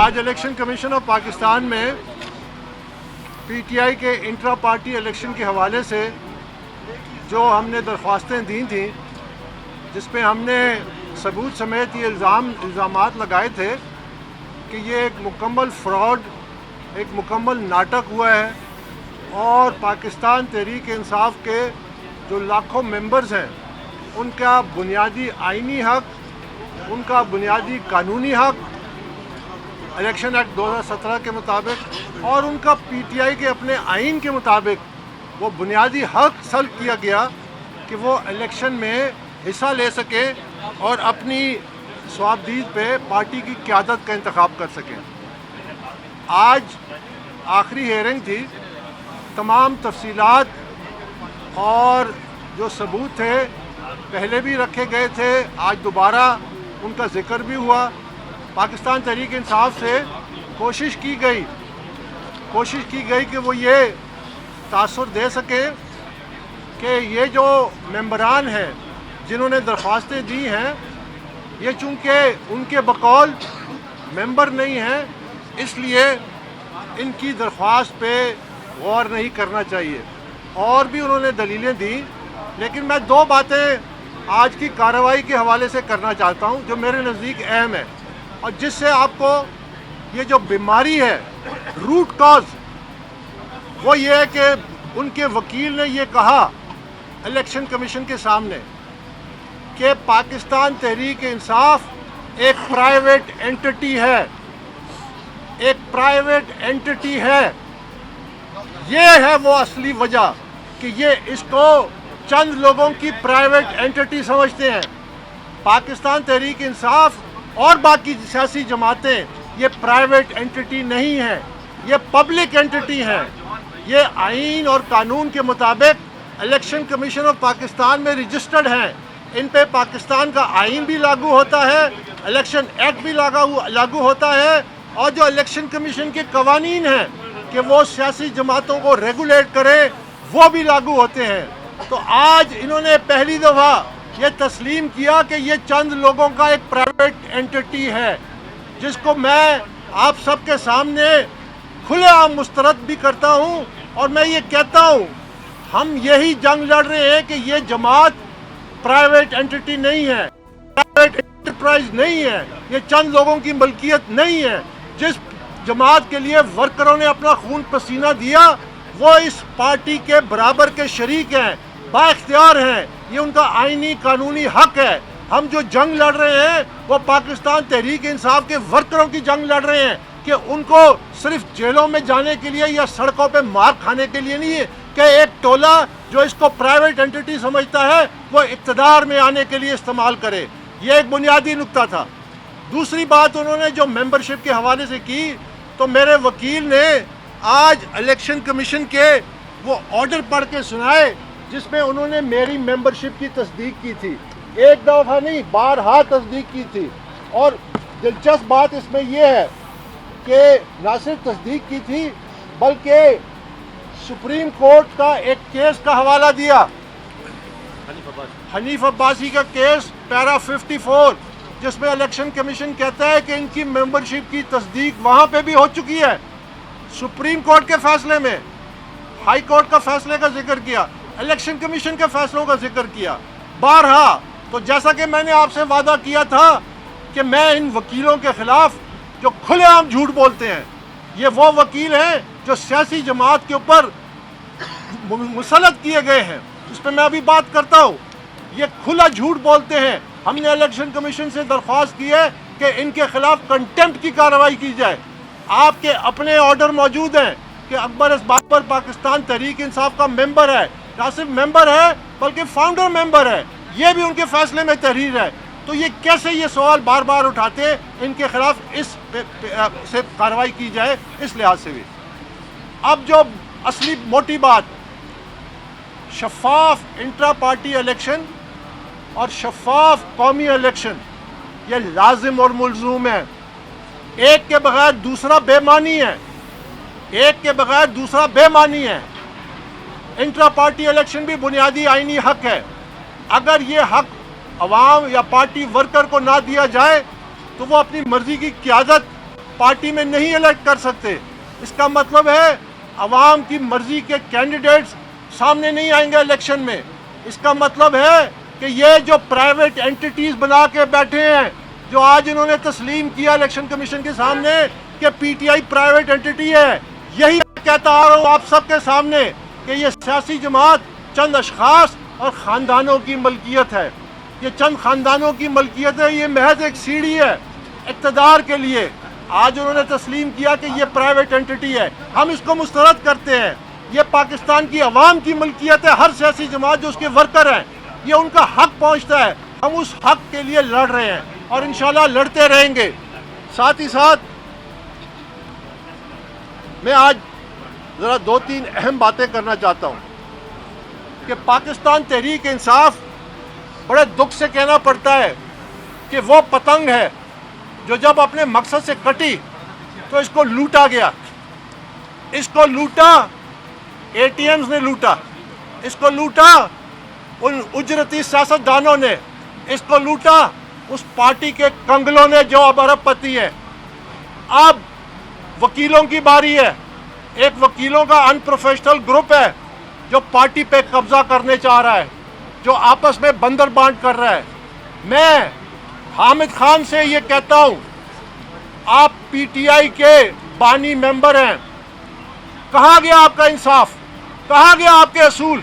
آج election commission of Pakistan میں P T I کے انٹرا پارٹی الیکشن کے حوالے سے جو ہم نے درخواستیں دی تھیں، جس پہ ہم نے ثبوت سمیت یہ الزامات لگائے تھے کہ یہ ایک مکمل فراڈ، ایک مکمل ناٹک ہوا ہے اور پاکستان تحریک انصاف کے جو لاکھوں ممبرز ہیں ان کا بنیادی آئینی حق، ان کا بنیادی قانونی حق الیکشن ایکٹ 2017 کے مطابق اور ان کا پی ٹی آئی کے اپنے آئین کے مطابق وہ بنیادی حق سلب کیا گیا کہ وہ الیکشن میں حصہ لے سکیں اور اپنی صوابدید پہ پارٹی کی قیادت کا انتخاب کر سکیں۔ آج آخری ہیئرنگ تھی، تمام تفصیلات اور جو ثبوت تھے پہلے بھی رکھے گئے تھے، آج دوبارہ ان کا ذکر بھی ہوا۔ پاکستان تحریک انصاف سے کوشش کی گئی کہ وہ یہ تاثر دے سکیں کہ یہ جو ممبران ہیں جنہوں نے درخواستیں دی ہیں، یہ چونکہ ان کے بقول ممبر نہیں ہیں، اس لیے ان کی درخواست پہ غور نہیں کرنا چاہیے۔ اور بھی انہوں نے دلیلیں دیں، لیکن میں دو باتیں آج کی کارروائی کے حوالے سے کرنا چاہتا ہوں جو میرے نزدیک اہم ہے اور جس سے آپ کو یہ جو بیماری ہے، روٹ کاز، وہ یہ ہے کہ ان کے وکیل نے یہ کہا الیکشن کمیشن کے سامنے کہ پاکستان تحریک انصاف ایک پرائیویٹ اینٹی ہے، یہ ہے وہ اصلی وجہ کہ یہ اس کو چند لوگوں کی پرائیویٹ اینٹی سمجھتے ہیں۔ پاکستان تحریک انصاف اور باقی سیاسی جماعتیں یہ پرائیویٹ اینٹی نہیں ہیں، یہ پبلک اینٹی ہیں۔ یہ آئین اور قانون کے مطابق الیکشن کمیشن آف پاکستان میں رجسٹرڈ ہیں، ان پہ پاکستان کا آئین بھی لاگو ہوتا ہے، الیکشن ایکٹ بھی لاگو ہوتا ہے، اور جو الیکشن کمیشن کے قوانین ہیں کہ وہ سیاسی جماعتوں کو ریگولیٹ کرے وہ بھی لاگو ہوتے ہیں۔ تو آج انہوں نے پہلی دفعہ یہ تسلیم کیا کہ یہ چند لوگوں کا ایک پرائیویٹ اینٹی ہے، جس کو میں آپ سب کے سامنے کھلے عام مسترد بھی کرتا ہوں، اور میں یہ کہتا ہوں ہم یہی جنگ لڑ رہے ہیں کہ یہ جماعت پرائیویٹ اینٹی نہیں ہے، پرائیویٹ انٹرپرائز نہیں ہے، یہ چند لوگوں کی ملکیت نہیں ہے۔ جس جماعت کے لیے ورکروں نے اپنا خون پسینہ دیا وہ اس پارٹی کے برابر کے شریک ہیں، با اختیار ہیں، یہ ان کا آئینی قانونی حق ہے۔ ہم جو جنگ لڑ رہے ہیں وہ پاکستان تحریک انصاف کے ورکروں کی جنگ لڑ رہے ہیں کہ ان کو صرف جیلوں میں جانے کے لیے یا سڑکوں پہ مار کھانے کے لیے نہیں ہے کہ ایک ٹولہ جو اس کو پرائیویٹ اینٹی سمجھتا ہے وہ اقتدار میں آنے کے لیے استعمال کرے۔ یہ ایک بنیادی نقطہ تھا۔ دوسری بات انہوں نے جو ممبرشپ کے حوالے سے کی، تو میرے وکیل نے آج الیکشن کمیشن کے وہ آرڈر پڑھ کے سنائے جس میں انہوں نے میری ممبرشپ کی تصدیق کی تھی، ایک دفعہ نہیں بارہا تصدیق کی تھی۔ اور دلچسپ بات اس میں یہ ہے کہ نہ صرف تصدیق کی تھی بلکہ سپریم کورٹ کا ایک کیس کا حوالہ دیا، حنیف عباسی کا کیس پیرا 54، جس میں الیکشن کمیشن کہتا ہے کہ ان کی ممبرشپ کی تصدیق وہاں پہ بھی ہو چکی ہے۔ سپریم کورٹ کے فیصلے میں ہائی کورٹ کا فیصلے کا ذکر کیا، الیکشن کمیشن کے فیصلوں کا ذکر کیا بارہا۔ تو جیسا کہ میں نے آپ سے وعدہ کیا تھا کہ میں ان وکیلوں کے خلاف جو کھلے عام جھوٹ بولتے ہیں، یہ وہ وکیل ہیں جو سیاسی جماعت کے اوپر مسلط کیے گئے ہیں، جس پہ میں ابھی بات کرتا ہوں، یہ کھلا جھوٹ بولتے ہیں۔ ہم نے الیکشن کمیشن سے درخواست کی ہے کہ ان کے خلاف کنٹمپٹ کی کارروائی کی جائے۔ آپ کے اپنے آرڈر موجود ہیں کہ اکبر اسباب پاکستان تحریک انصاف کا ممبر ہے، نہ صرف ممبر ہے بلکہ فاؤنڈر ممبر ہے، یہ بھی ان کے فیصلے میں تحریر ہے۔ تو یہ کیسے یہ سوال بار بار اٹھاتے ہیں ان کے خلاف اس سے کارروائی کی جائے، اس لحاظ سے بھی۔ اب جو اصلی موٹی بات، شفاف انٹرا پارٹی الیکشن اور شفاف قومی الیکشن یہ لازم اور ملزوم ہے۔ ایک کے بغیر دوسرا بے معنی ہے، ایک کے بغیر دوسرا بے معنی ہے۔ انٹرا پارٹی الیکشن بھی بنیادی آئینی حق ہے۔ اگر یہ حق عوام یا پارٹی ورکر کو نہ دیا جائے تو وہ اپنی مرضی کی قیادت پارٹی میں نہیں الیکٹ کر سکتے. اس کا مطلب ہے عوام کی مرضی کے کینڈیڈیٹس سامنے نہیں آئیں گے الیکشن میں. اس کا مطلب ہے کہ یہ جو پرائیویٹ اینٹیٹیز بنا کے بیٹھے ہیں, جو آج انہوں نے تسلیم کیا الیکشن کمیشن کے سامنے کہ P T I private entity ہے, یہی کہتا آ رہا ہوں آپ سب کے سامنے کہ یہ سیاسی جماعت چند اشخاص اور خاندانوں کی ملکیت ہے. یہ چند خاندانوں کی ملکیت ہے, یہ محض ایک سیڑھی ہے اقتدار کے لیے. آج انہوں نے تسلیم کیا کہ یہ پرائیویٹ اینٹیٹی ہے, ہم اس کو مسترد کرتے ہیں. یہ پاکستان کی عوام کی ملکیت ہے, ہر سیاسی جماعت جو اس کے ورکر ہیں, یہ ان کا حق پہنچتا ہے. ہم اس حق کے لیے لڑ رہے ہیں اور انشاءاللہ لڑتے رہیں گے. ساتھ ہی ساتھ میں آج ذرا 2-3 اہم باتیں کرنا چاہتا ہوں کہ پاکستان تحریک انصاف بڑے دکھ سے کہنا پڑتا ہے کہ وہ پتنگ ہے جو جب اپنے مقصد سے کٹی تو اس کو لوٹا گیا. اس کو لوٹا اے ٹی ایمز نے لوٹا, اس کو لوٹا ان اجرتی سیاستدانوں نے, اس کو لوٹا اس پارٹی کے کنگلوں نے جو اب ارب پتی ہے. اب وکیلوں کی باری ہے. ایک وکیلوں کا ان پروفیشنل گروپ ہے جو پارٹی پہ قبضہ کرنے چاہ رہا ہے, جو آپس میں بندر بانٹ کر رہا ہے. میں حامد خان سے یہ کہتا ہوں, آپ پی ٹی آئی کے بانی ممبر ہیں, کہاں گیا آپ کا انصاف, کہاں گیا آپ کے اصول,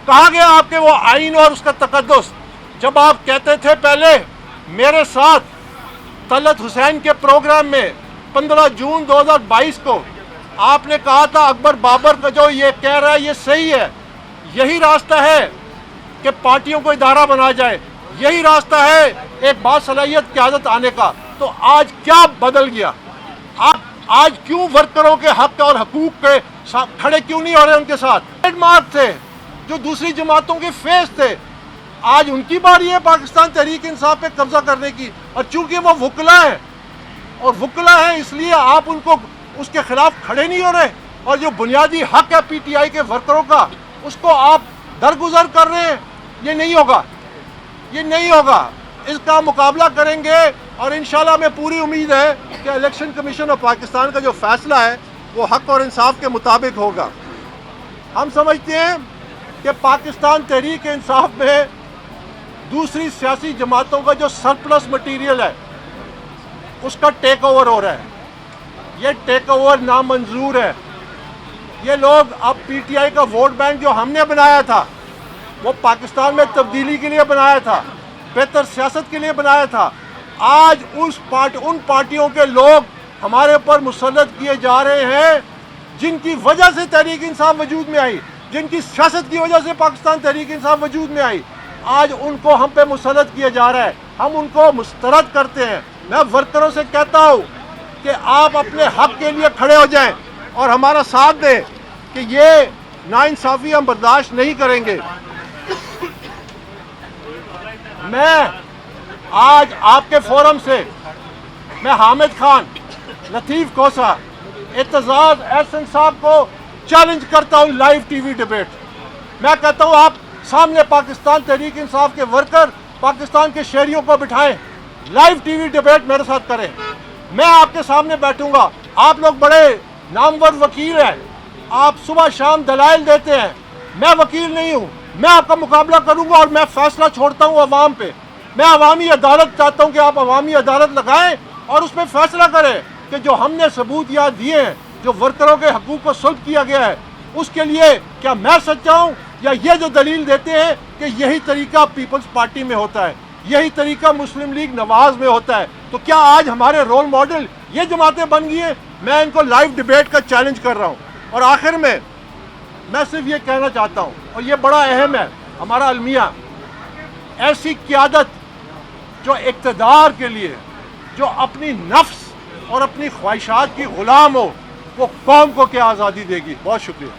کہاں گیا آپ کے وہ آئین اور اس کا تقدس. جب آپ کہتے تھے پہلے میرے ساتھ طلعت حسین کے پروگرام میں 15 جون 2022 کو آپ نے کہا تھا اکبر بابر کا جو یہ کہہ رہا ہے یہ صحیح ہے, یہی راستہ ہے کہ پارٹیوں کو ادارہ بنا جائے, یہی راستہ ہے ایک باصلاحیت قیادت آنے کا. تو آج کیا بدل گیا؟ آپ آج کیوں ورکروں کے حق اور حقوق کے کھڑے کیوں نہیں ہو رہے ان کے ساتھ؟ ٹریڈ مارک تھے جو دوسری جماعتوں کے فیس تھے, آج ان کی باری ہے پاکستان تحریک انصاف پہ قبضہ کرنے کی. اور چونکہ وہ وکلا ہیں, اور وکلا ہیں اس لیے آپ ان کو اس کے خلاف کھڑے نہیں ہو رہے, اور جو بنیادی حق ہے پی ٹی آئی کے ورکروں کا اس کو آپ درگزر کر رہے ہیں. یہ نہیں ہوگا, یہ نہیں ہوگا. اس کا مقابلہ کریں گے اور انشاءاللہ میں پوری امید ہے کہ الیکشن کمیشن آف پاکستان کا جو فیصلہ ہے وہ حق اور انصاف کے مطابق ہوگا. ہم سمجھتے ہیں کہ پاکستان تحریک انصاف میں دوسری سیاسی جماعتوں کا جو سرپلس مٹیریل ہے اس کا ٹیک اوور ہو رہا ہے. یہ ٹیک اوور نامنظور ہے. یہ لوگ اب پی ٹی آئی کا ووٹ بینک جو ہم نے بنایا تھا وہ پاکستان میں تبدیلی کے لیے بنایا تھا, بہتر سیاست کے لیے بنایا تھا, آج ان پارٹیوں کے لوگ ہمارے اوپر مسلط کیے جا رہے ہیں جن کی وجہ سے تحریک انصاف وجود میں آئی, جن کی سیاست کی وجہ سے پاکستان تحریک انصاف وجود میں آئی. آج ان کو ہم پہ مسلط کیا جا رہا ہے, ہم ان کو مسترد کرتے ہیں. میں ورکروں سے کہتا ہوں کہ آپ اپنے حق کے لیے کھڑے ہو جائیں اور ہمارا ساتھ دیں کہ یہ ناانصافی ہم برداشت نہیں کریں گے. میں آج آپ کے فورم سے میں حامد خان, لطیف کوسا, اعتزاز احسن صاحب کو چیلنج کرتا ہوں لائیو ٹی وی ڈیبیٹ. میں کہتا ہوں آپ سامنے پاکستان تحریک انصاف کے ورکر پاکستان کے شہریوں کو بٹھائیں, لائیو ٹی وی ڈیبیٹ میرے ساتھ کریں. میں آپ کے سامنے بیٹھوں گا. آپ لوگ بڑے نامور وکیل ہیں, آپ صبح شام دلائل دیتے ہیں. میں وکیل نہیں ہوں, میں آپ کا مقابلہ کروں گا اور میں فیصلہ چھوڑتا ہوں عوام پہ. میں عوامی عدالت چاہتا ہوں کہ آپ عوامی عدالت لگائیں اور اس پہ فیصلہ کریں کہ جو ہم نے ثبوت یاد دیے ہیں, جو ورکروں کے حقوق کو سلب کیا گیا ہے, اس کے لیے کیا میں سچا ہوں یا یہ جو دلیل دیتے ہیں کہ یہی طریقہ پیپلز پارٹی میں ہوتا ہے, یہی طریقہ مسلم لیگ نواز میں ہوتا ہے. تو کیا آج ہمارے رول ماڈل یہ جماعتیں بن گئی ہیں؟ میں ان کو لائیو ڈیبیٹ کا چیلنج کر رہا ہوں. اور آخر میں صرف یہ کہنا چاہتا ہوں, اور یہ بڑا اہم ہے ہمارا المیہ, ایسی قیادت جو اقتدار کے لیے, جو اپنی نفس اور اپنی خواہشات کی غلام ہو, وہ قوم کو کیا آزادی دے گی. بہت شکریہ.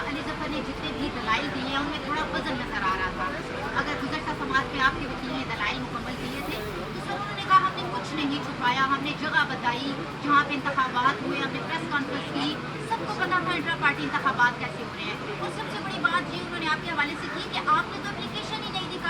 علی ظفر نے جتنے بھی دلائل دیے ہیں ان میں تھوڑا وزن نظر آ رہا تھا. اگر گزشتہ سماعت میں آپ کے وکیل نے دلائل مکمل دیے تھے تو سر انہوں نے کہا ہم نے کچھ نہیں چھپایا, ہم نے جگہ بتائی جہاں پہ انتخابات ہوئے, ہم نے پریس کانفرنس کی, سب کو پتا تھا انٹرا پارٹی انتخابات کیسے ہو رہے ہیں. اور سب سے بڑی بات یہ انہوں نے آپ کے حوالے سے کی کہ آپ نے تو اپلیکیشن ہی نہیں دکھائی.